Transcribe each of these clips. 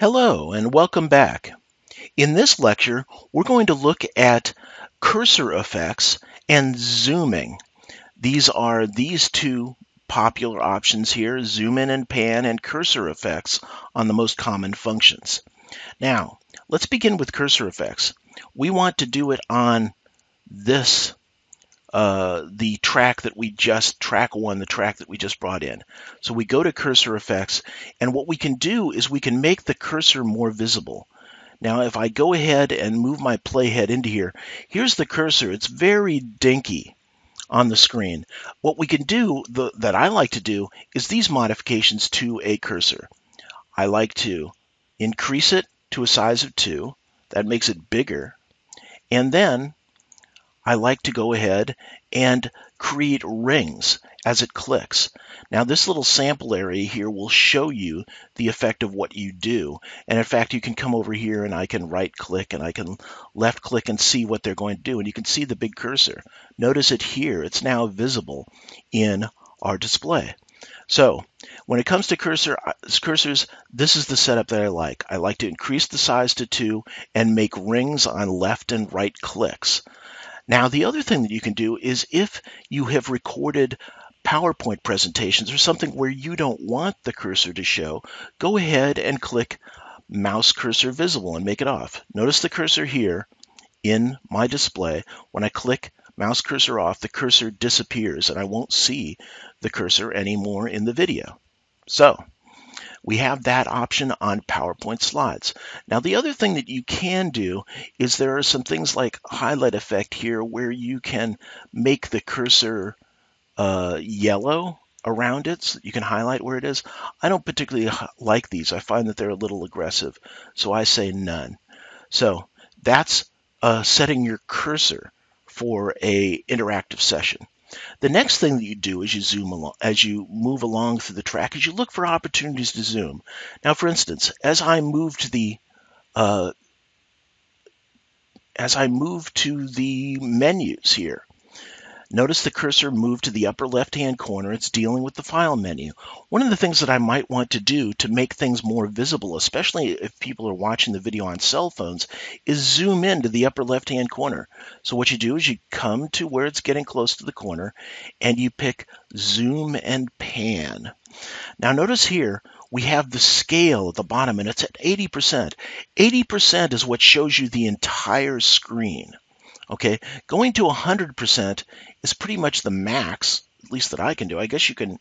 Hello and welcome back. In this lecture, we're going to look at cursor effects and zooming. These are these two popular options here, zoom in and pan and cursor effects on the most common functions. Now, let's begin with cursor effects. We want to do it on this the track that we just, track one, the track that we just brought in. So we go to cursor effects, and what we can do is we can make the cursor more visible. Now, if I go ahead and move my playhead into here, here's the cursor. It's very dinky on the screen. What we can do, that I like to do, is these modifications to a cursor. I like to increase it to a size of 2. That makes it bigger. And then I like to go ahead and create rings as it clicks. Now this little sample area here will show you the effect of what you do. And in fact, you can come over here and I can right click and I can left click and see what they're going to do. And you can see the big cursor. Notice it here. It's now visible in our display. So when it comes to cursors, this is the setup that I like. I like to increase the size to 2 and make rings on left and right clicks. Now, the other thing that you can do is if you have recorded PowerPoint presentations or something where you don't want the cursor to show, go ahead and click Mouse Cursor Visible and make it off. Notice the cursor here in my display. When I click Mouse Cursor off, the cursor disappears and I won't see the cursor anymore in the video. So we have that option on PowerPoint slides. Now, the other thing that you can do is there are some things like highlight effect here where you can make the cursor yellow around it so that you can highlight where it is. I don't particularly like these. I find that they're a little aggressive, so I say none. So that's setting your cursor for a interactive session. The next thing that you do as you zoom along, as you move along through the track, is you look for opportunities to zoom. Now, for instance, as I move to the menus here, notice the cursor moved to the upper left-hand corner. It's dealing with the File menu. One of the things that I might want to do to make things more visible, especially if people are watching the video on cell phones, is zoom in to the upper left-hand corner. So what you do is you come to where it's getting close to the corner, and you pick Zoom and Pan. Now notice here, we have the scale at the bottom, and it's at 80%. 80% is what shows you the entire screen. Okay, going to 100% is pretty much the max, at least that I can do. I guess you can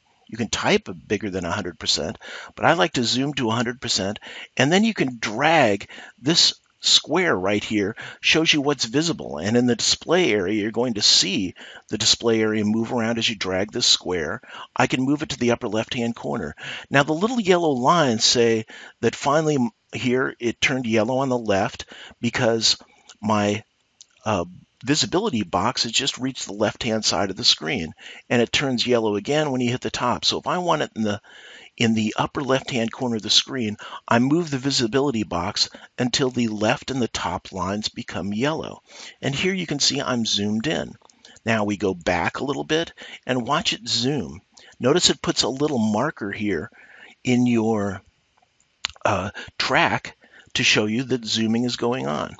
type bigger than 100%, but I like to zoom to 100%, and then you can drag this square right here, shows you what's visible, and in the display area, you're going to see the display area move around as you drag this square. I can move it to the upper left-hand corner. Now, the little yellow lines say that finally here it turned yellow on the left because my visibility box has just reached the left-hand side of the screen, and it turns yellow again when you hit the top. So if I want it in the upper left-hand corner of the screen, I move the visibility box until the left and the top lines become yellow. And here you can see I'm zoomed in. Now we go back a little bit and watch it zoom. Notice it puts a little marker here in your track to show you that zooming is going on.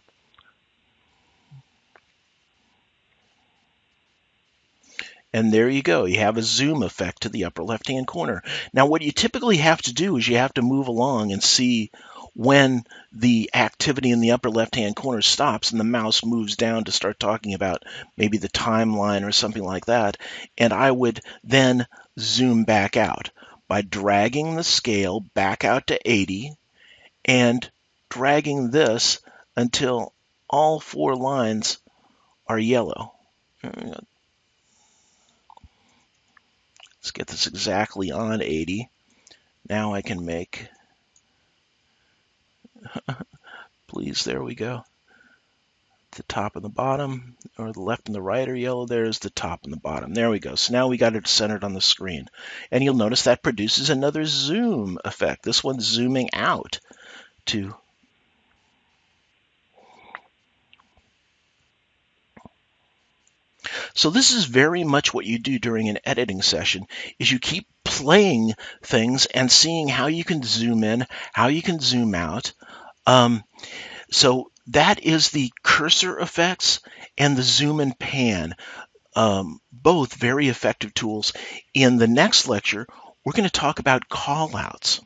And there you go. You have a zoom effect to the upper left-hand corner. Now, what you typically have to do is you have to move along and see when the activity in the upper left-hand corner stops and the mouse moves down to start talking about maybe the timeline or something like that. And I would then zoom back out by dragging the scale back out to 80 and dragging this until all 4 lines are yellow. Let's get this exactly on 80. Now I can make, please, there we go. The top and the bottom, or the left and the right are yellow. There's the top and the bottom. There we go. So now we got it centered on the screen. And you'll notice that produces another zoom effect. This one's zooming out to So this is very much what you do during an editing session, is you keep playing things and seeing how you can zoom in, how you can zoom out. So that is the cursor effects and the zoom and pan, both very effective tools. In the next lecture, we're going to talk about callouts.